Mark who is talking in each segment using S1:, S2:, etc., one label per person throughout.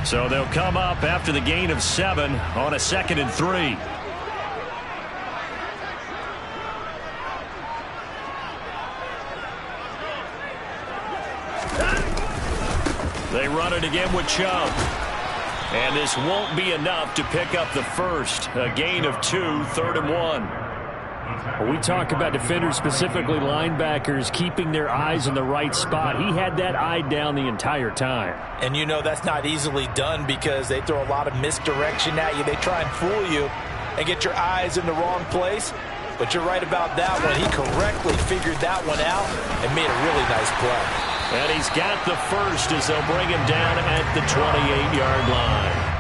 S1: So they'll come up after the gain of 7 on a 2nd and 3. They run it again with Chubb. And this won't be enough to pick up the first. A gain of 2, 3rd and 1.
S2: When we talk about defenders, specifically linebackers, keeping their eyes in the right spot. He had that eye down the entire time.
S3: And you know that's not easily done because they throw a lot of misdirection at you. They try and fool you and get your eyes in the wrong place. But you're right about that one. He correctly figured that one out and made a really nice play.
S1: And he's got the first as they'll bring him down at the 28-yard line.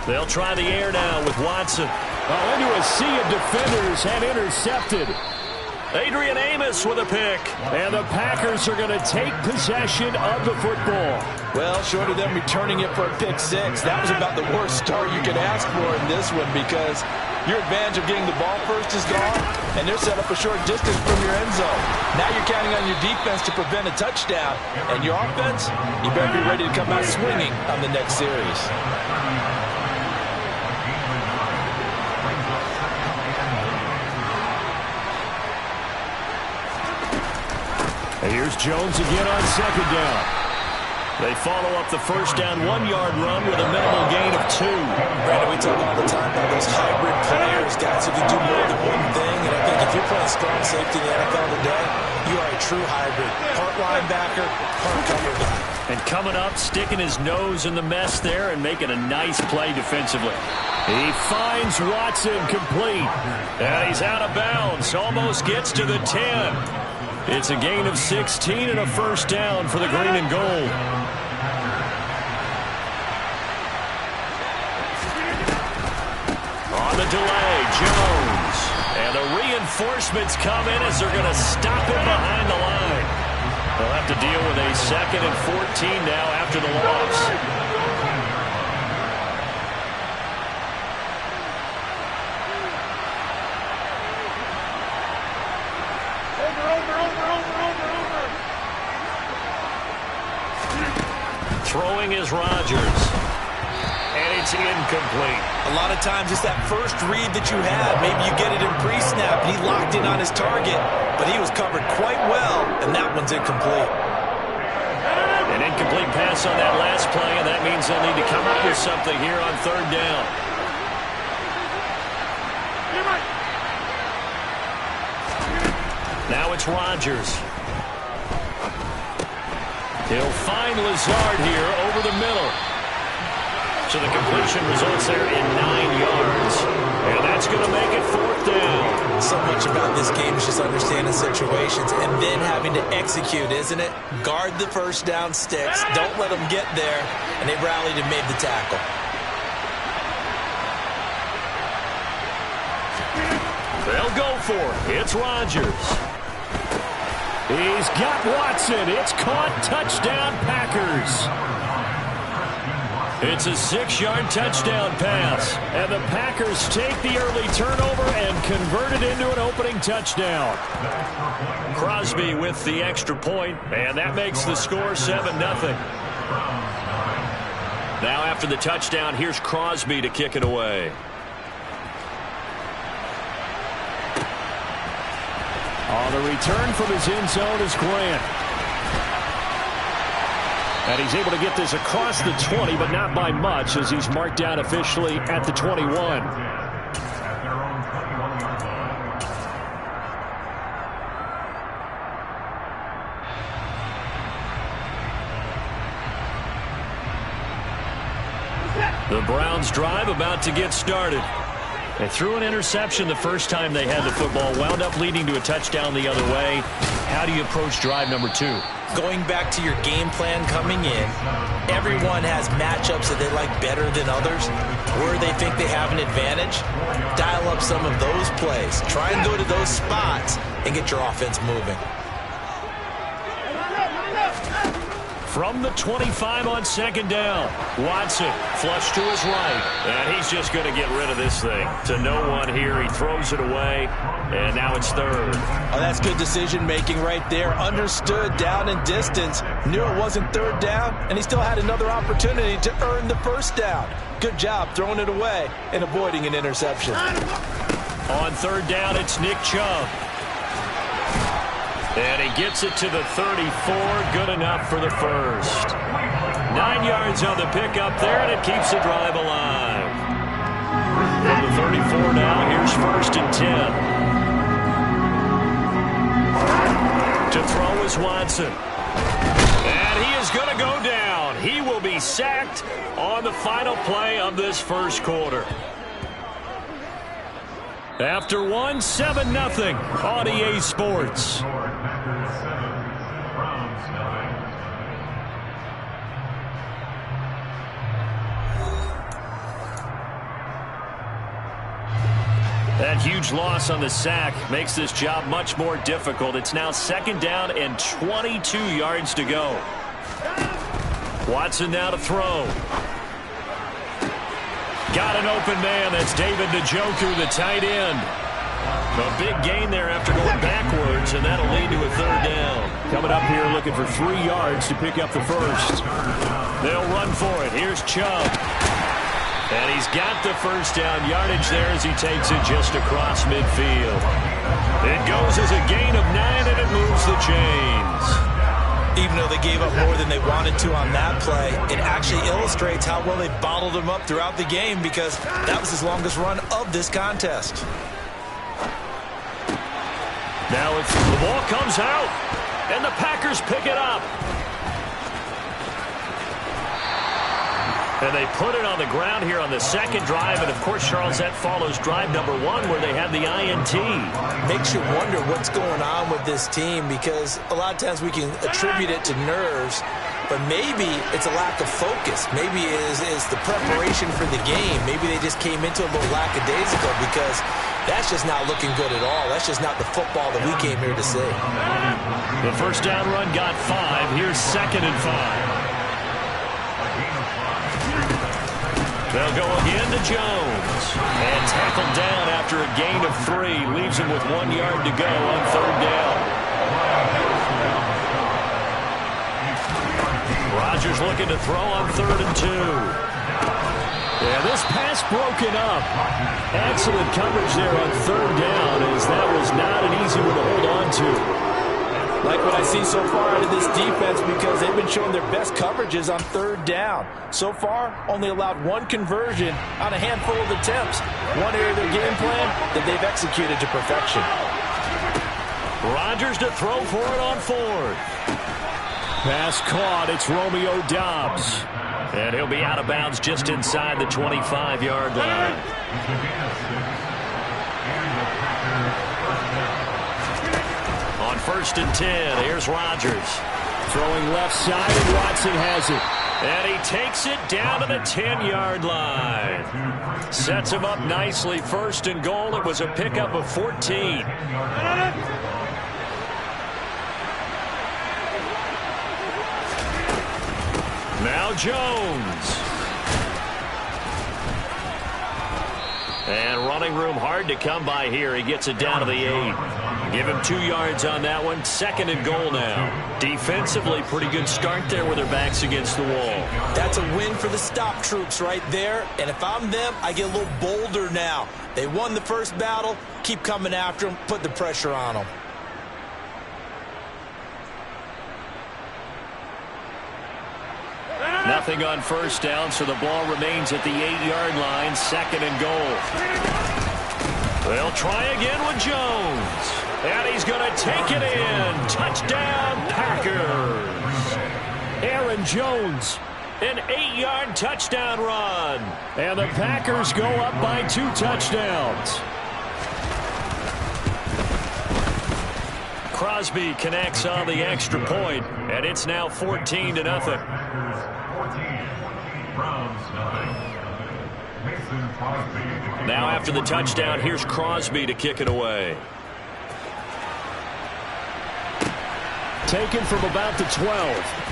S1: They'll try the air now with Watson.
S2: Into a sea of defenders and intercepted.
S1: Adrian Amos with a pick.
S2: And the Packers are going to take possession of the football.
S3: Well, short of them returning it for a pick 6, that was about the worst start you could ask for in this one because your advantage of getting the ball first is gone, and they're set up a short distance from your end zone. Now you're counting on your defense to prevent a touchdown, and your offense, you better be ready to come out swinging on the next series.
S2: Here's Jones again on 2nd down.
S1: They follow up the first down 1-yard run with a minimal gain of 2.
S3: Brandon, we talk all the time about those hybrid players, guys who can do more than one thing. And I think if you're playing strong safety in the NFL today, you are a true hybrid. Part linebacker, part cover guy.
S1: And coming up, sticking his nose in the mess there and making a nice play defensively.
S2: He finds Watson complete.
S1: And he's out of bounds. Almost gets to the 10. It's a gain of 16 and a first down for the green and gold. On the delay, Jones. And the reinforcements come in as they're going to stop him behind the line. They'll have to deal with a 2nd and 14 now after the loss. Throwing is Rodgers. And it's incomplete.
S3: A lot of times it's that first read that you have. Maybe you get it in pre-snap. He locked in on his target, but he was covered quite well, and that one's incomplete.
S1: An incomplete pass on that last play, and that means they'll need to come up with something here on 3rd down. Now it's Rodgers. He'll find Lazard here over the middle. So the completion results there in 9 yards. And that's going to make it 4th down.
S3: So much about this game is just understanding situations and then having to execute, isn't it? Guard the first down sticks. Don't let them get there. And they rallied and made the tackle.
S1: They'll go for it. It's Rodgers.
S2: He's got Watson. It's caught. Touchdown, Packers.
S1: It's a 6-yard touchdown pass.
S2: And the Packers take the early turnover and convert it into an opening touchdown.
S1: Crosby with the extra point, and that makes the score 7-0. Now after the touchdown, here's Crosby to kick it away.
S2: On the return from his end zone is Grant. And he's able to get this across the 20, but not by much, as he's marked down officially at the 21. The Browns drive about to get started. They threw an interception the first time they had the football, wound up leading to a touchdown the other way. How do you approach drive number 2?
S3: Going back to your game plan coming in, everyone has matchups that they like better than others. Where they think they have an advantage, dial up some of those plays. Try and go to those spots and get your offense moving.
S2: From the 25 on second down, Watson flush to his right.
S1: And he's just going to get rid of this thing. To no one here. He throws it away. And now it's third.
S3: Oh, that's good decision-making right there. Understood down and distance. Knew it wasn't third down, and he still had another opportunity to earn the first down. Good job throwing it away and avoiding an interception.
S2: On third down, it's Nick Chubb.
S1: And he gets it to the 34. Good enough for the first.
S2: 9 yards on the pickup there, and it keeps the drive alive. From the 34 now, here's first and 10. To throw is Watson. And he is going to go down. He will be sacked on the final play of this first quarter. After 7-0 on EA Sports. That huge loss on the sack makes this job much more difficult. It's now second down and 22 yards to go. Watson now to throw. Got an open man. That's David Njoku, the tight end. A big gain there after going backwards, and that'll lead to a third down. Coming up here looking for 3 yards to pick up the first.
S1: They'll run for it. Here's Chubb. And he's got the first down yardage there as he takes it just across midfield. It goes as a gain of 9, and it moves the chains.
S3: Even though they gave up more than they wanted to on that play, it actually illustrates how well they bottled him up throughout the game because that was his longest run of this contest.
S1: Now the ball comes out, and the Packers pick it up. And they put it on the ground here on the second drive. And, of course, Charles, that follows drive number 1 where they had the INT.
S3: Makes you wonder what's going on with this team because a lot of times we can attribute it to nerves, but maybe it's a lack of focus. Maybe it is the preparation for the game. Maybe they just came into a little lackadaisical because that's just not looking good at all. That's just not the football that we came here to see.
S1: The first down run got 5. Here's second and 5. They'll go again to Jones. And tackled down after a gain of 3. Leaves him with 1 yard to go on third down. Rodgers looking to throw on third and 2.
S2: Yeah, this pass broken up. Excellent coverage there on third down as that was not an easy one to hold on to.
S3: Like what I see so far out of this defense because they've been showing their best coverages on third down. So far, only allowed 1 conversion on a handful of attempts. One area of their game plan that they've executed to perfection.
S1: Rodgers to throw for it on fourth.
S2: Pass caught. It's Romeo Doubs.
S1: And he'll be out of bounds just inside the 25-yard line. On first and 10, here's Rodgers.
S2: Throwing left side, and Watson has it.
S1: And he takes it down to the 10-yard line. Sets him up nicely. First and goal. It was a pickup of 14. Now Jones. And running room hard to come by here. He gets it down to the 8. Give him 2 yards on that one. Second and goal now. Defensively, pretty good start there with their backs against the wall.
S3: That's a win for the stop troops right there. And if I'm them, I get a little bolder now. They won the first battle. Keep coming after them. Put the pressure on them.
S1: Nothing on first down, so the ball remains at the 8-yard line. Second and goal. They'll try again with Jones. And he's going to take it in. Touchdown, Packers.
S2: Aaron Jones
S1: An 8-yard touchdown run.
S2: And the Packers go up by 2 touchdowns.
S1: Crosby connects on the extra point, and it's now 14-0. Now after the touchdown, here's Crosby to kick it away.
S2: Taken from about the 12.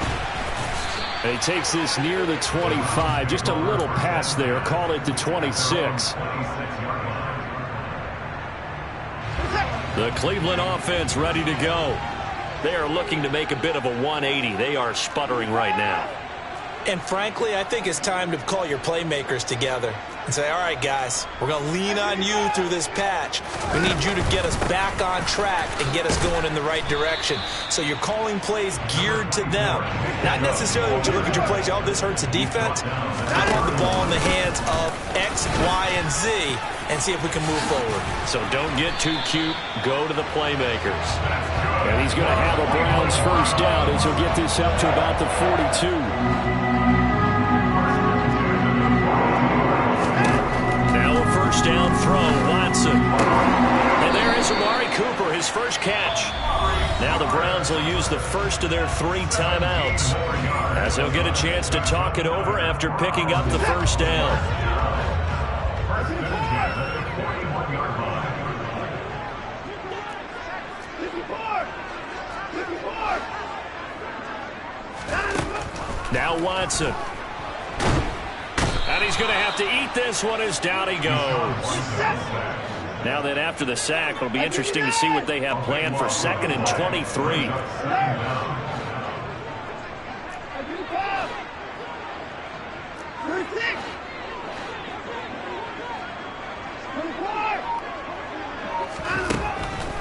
S2: And he takes this near the 25. Just a little pass there. Call it the 26.
S1: The Cleveland offense ready to go. They are looking to make a bit of a 180. They are sputtering right now.
S3: And frankly, I think it's time to call your playmakers together and say, all right, guys, we're going to lean on you through this patch. We need you to get us back on track and get us going in the right direction. So you're calling plays geared to them. Not necessarily to look at your plays, oh, this hurts the defense. I want the ball in the hands of X, Y, and Z and see if we can move forward.
S1: So don't get too cute. Go to the playmakers.
S2: And he's going to have a Browns first down as he'll get this up to about the 42.
S1: First down throw, Watson. And there is Amari Cooper, his first catch. Now the Browns will use the first of their 3 timeouts, as he'll get a chance to talk it over after picking up the first down. Now Watson. And he's going to have to eat this one as down he goes. Now then, after the sack, it'll be interesting to see what they have planned for 2nd and 23.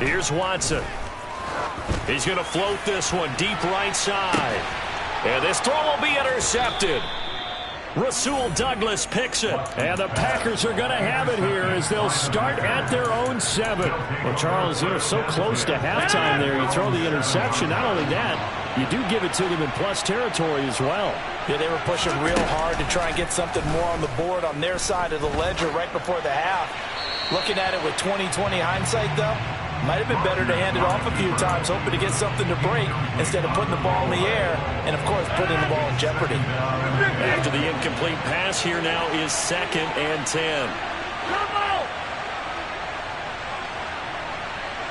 S1: Here's Watson. He's going to float this one deep right side. And this throw will be intercepted. Rasul Douglas picks it.
S2: And the Packers are going to have it here as they'll start at their own 7. Well, Charles, they're so close to halftime there. You throw the interception. Not only that, you do give it to them in plus territory as well.
S3: Yeah, they were pushing real hard to try and get something more on the board on their side of the ledger right before the half. Looking at it with 20/20 hindsight, though, might have been better to hand it off a few times, hoping to get something to break instead of putting the ball in the air and, of course, putting the ball in jeopardy.
S1: After the incomplete pass, here now is 2nd and 10.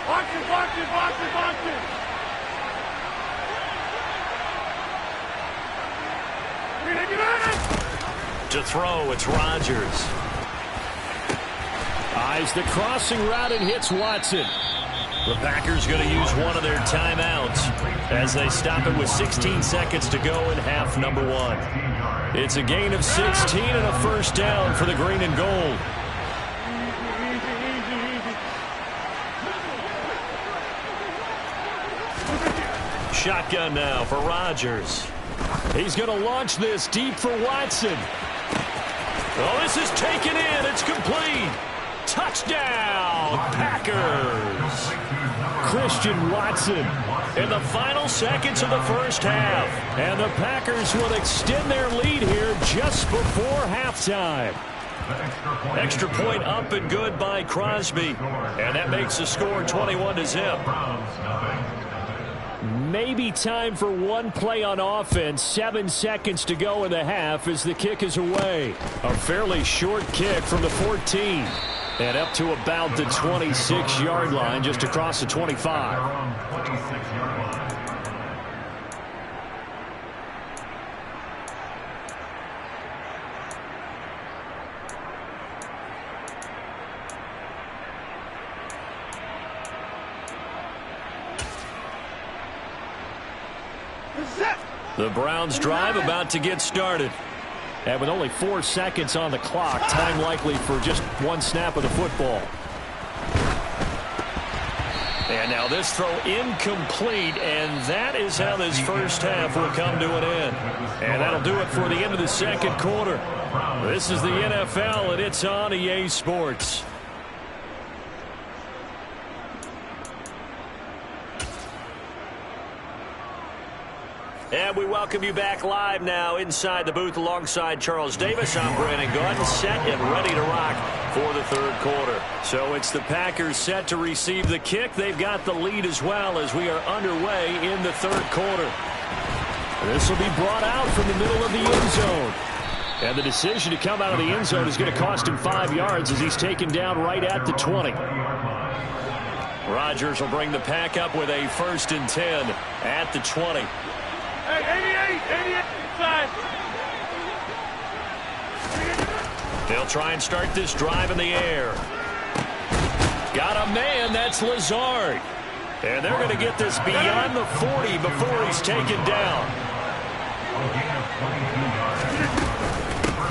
S4: Watch it.
S1: To throw, it's Rodgers.
S2: Eyes the crossing route and hits Watson.
S1: The Packers going to use one of their timeouts as they stop it with 16 seconds to go in half number 1. It's a gain of 16 and a first down for the green and gold. Shotgun now for Rodgers.
S2: He's going to launch this deep for Watson.
S1: Oh, this is taken in. It's complete. Touchdown, Packers.
S2: Christian Watson
S1: in the final seconds of the first half.
S2: And the Packers will extend their lead here just before halftime.
S1: Extra point up and good by Crosby. And that makes the score 21-0.
S2: Maybe time for one play on offense. 7 seconds to go in the half as the kick is away. A fairly short kick from the 14. And up to about the 26-yard line, just across the 25.
S1: The Browns drive about to get started.
S2: And with only 4 seconds on the clock, time likely for just one snap of the football.
S1: And now this throw incomplete, and that is how this first half will come to an end. And that'll do it for the end of the second quarter. This is the NFL, and it's on EA Sports. And we welcome you back live now inside the booth alongside Charles Davis. I'm Brandon Gaudin, set and ready to rock for the third quarter. So it's the Packers set to receive the kick. They've got the lead as well as we are underway in the third quarter. This will be brought out from the middle of the end zone. And the decision to come out of the end zone is going to cost him 5 yards as he's taken down right at the 20. Rodgers will bring the pack up with a 1st and 10 at the 20.
S4: Hey, 88 inside.
S1: They'll try and start this drive in the air. Got a man, that's Lazard. And they're going to get this beyond the 40 before he's taken down.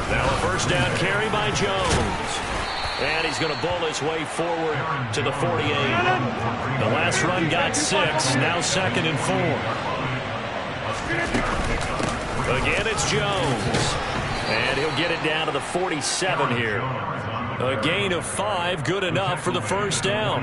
S1: Now a 1st down carry by Jones. And he's going to bull his way forward to the 48. The last run got 6, now 2nd and 4. Again, it's Jones. And he'll get it down to the 47 here. A gain of 5, good enough for the 1st down.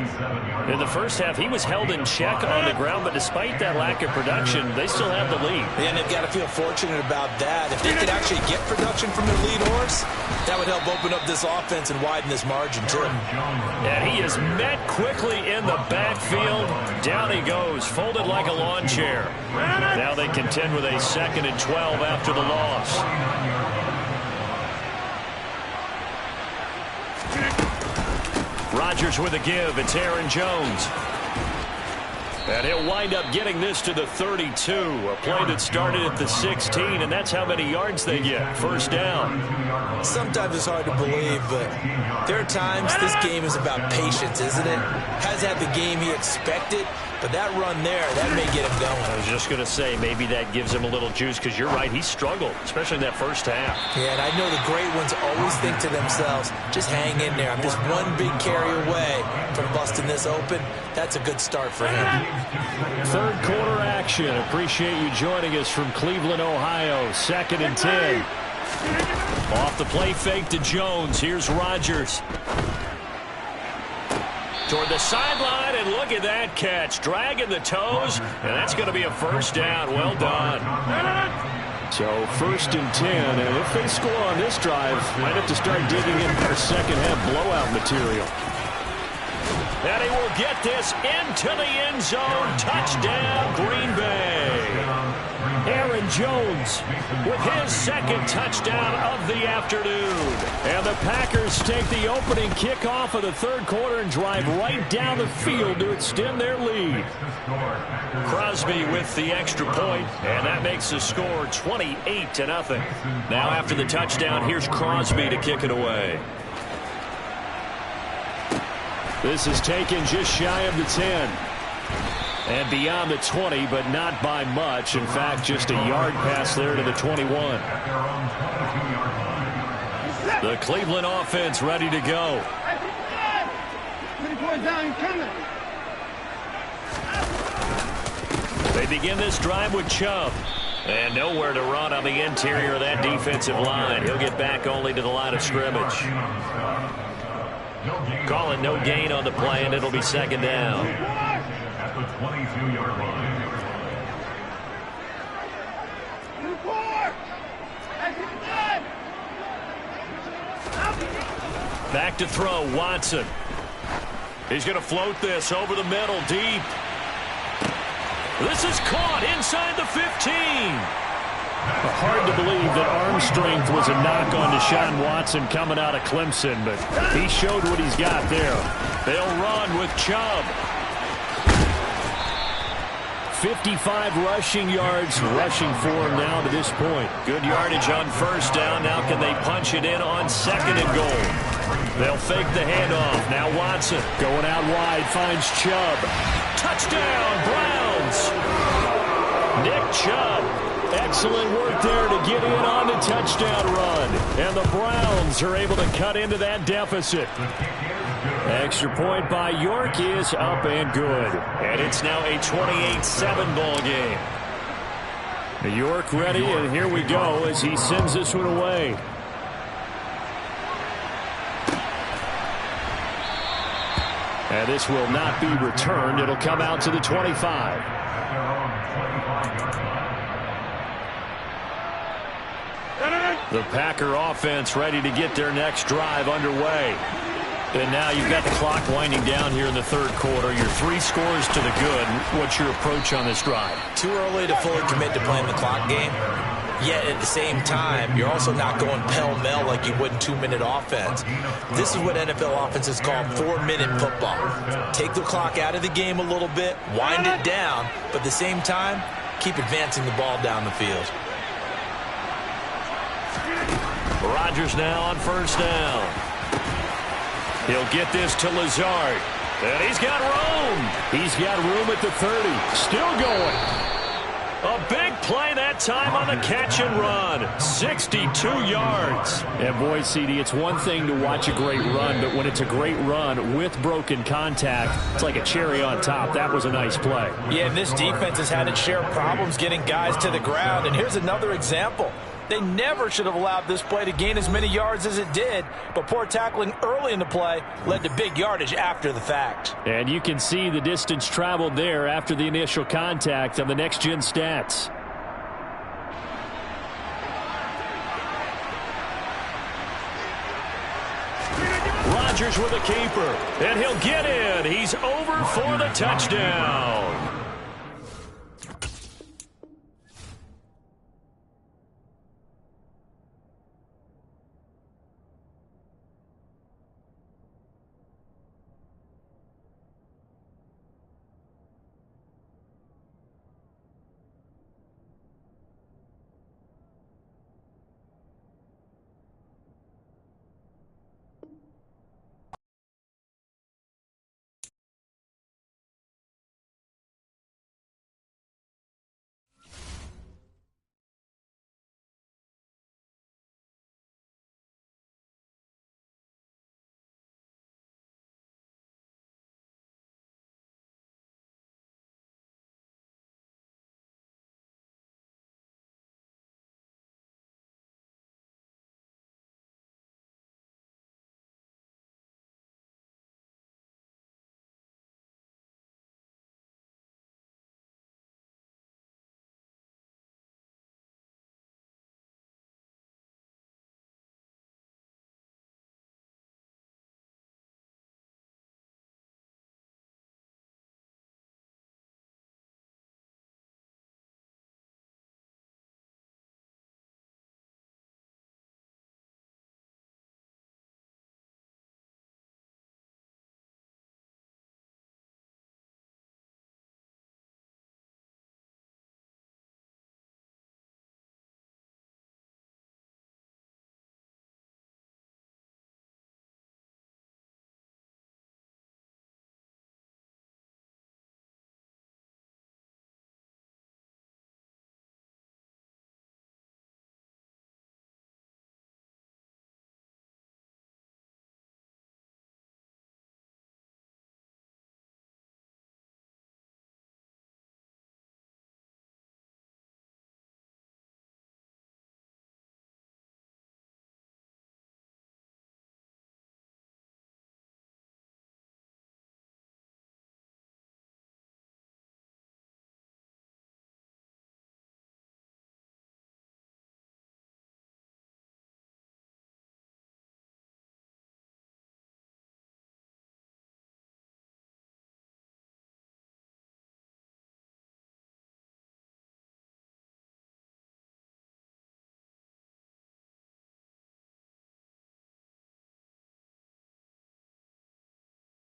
S1: In the first half, he was held in check on the ground, but despite that lack of production, they still have the lead.
S3: And they've got to feel fortunate about that. If they could actually get production from their lead horse, that would help open up this offense and widen this margin, too.
S1: And he is met quickly in the backfield. Down he goes, folded like a lawn chair. Now they contend with a 2nd and 12 after the loss. Rodgers with a give. It's Aaron Jones. And he'll wind up getting this to the 32. A play that started at the 16, and that's how many yards they get. 1st down.
S3: Sometimes it's hard to believe, but there are times this game is about patience, isn't it? Hasn't had the game he expected, but that run there, that may get him going.
S1: I was just going to say, maybe that gives him a little juice, because you're right, he struggled, especially in that first half.
S3: Yeah, and I know the great ones always think to themselves, just hang in there. I'm just one big carry away from busting this open. That's a good start for him.
S1: Third quarter action. Appreciate you joining us from Cleveland, Ohio. 2nd and 10. Off the play fake to Jones. Here's Rodgers. Toward the sideline, and look at that catch. Dragging the toes, and that's going to be a 1st down. Well done. So 1st and 10, and if they score on this drive, might have to start digging in for second half blowout material. And he will get this into the end zone. Touchdown, Green Bay. Aaron Jones with his 2nd touchdown of the afternoon. And the Packers take the opening kickoff of the third quarter and drive right down the field to extend their lead. Crosby with the extra point, and that makes the score 28-0. Now after the touchdown, here's Crosby to kick it away. This is taken just shy of the 10. And beyond the 20, but not by much. In fact, just a yard pass there to the 21. The Cleveland offense ready to go. They begin this drive with Chubb. And nowhere to run on the interior of that defensive line. He'll get back only to the line of scrimmage. Call it no gain on the play, and it'll be 2nd down.
S4: At the 22-yard line.
S1: Back to throw, Watson. He's going to float this over the middle, deep. This is caught inside the 15. Hard to believe that arm strength was a knock on Deshaun Watson coming out of Clemson, but he showed what he's got there. They'll run with Chubb. 55 rushing yards rushing for him now to this point. Good yardage on 1st down. Now can they punch it in on 2nd and goal? They'll fake the handoff. Now Watson going out wide, finds Chubb. Touchdown, Browns! Nick Chubb. Excellent work there to get in on the touchdown run. And the Browns are able to cut into that deficit. Extra point by York is up and good. And it's now a 28-7 ball game. York ready, and here we go as he sends this one away. And this will not be returned. It'll come out to the 25. The Packer offense ready to get their next drive underway. And now you've got the clock winding down here in the third quarter. Your 3 scores to the good. What's your approach on this drive?
S3: Too early to fully commit to playing the clock game. Yet at the same time, you're also not going pell-mell like you would in 2-minute offense. This is what NFL offenses call 4-minute football. Take the clock out of the game a little bit, wind it down, but at the same time, keep advancing the ball down the field.
S1: Rodgers now on first down. He'll get this to Lazard. And he's got room. He's got room at the 30. Still going. A big play that time on the catch and run. 62 yards.
S2: And boy, CD, it's one thing to watch a great run, but when it's a great run with broken contact, it's like a cherry on top. That was a nice play.
S3: Yeah, and this defense has had its share of problems getting guys to the ground. And here's another example. They never should have allowed this play to gain as many yards as it did, but poor tackling early in the play led to big yardage after the fact.
S2: And you can see the distance traveled there after the initial contact on the next-gen stats.
S1: Rodgers with a keeper, and he'll get in. He's over for the touchdown.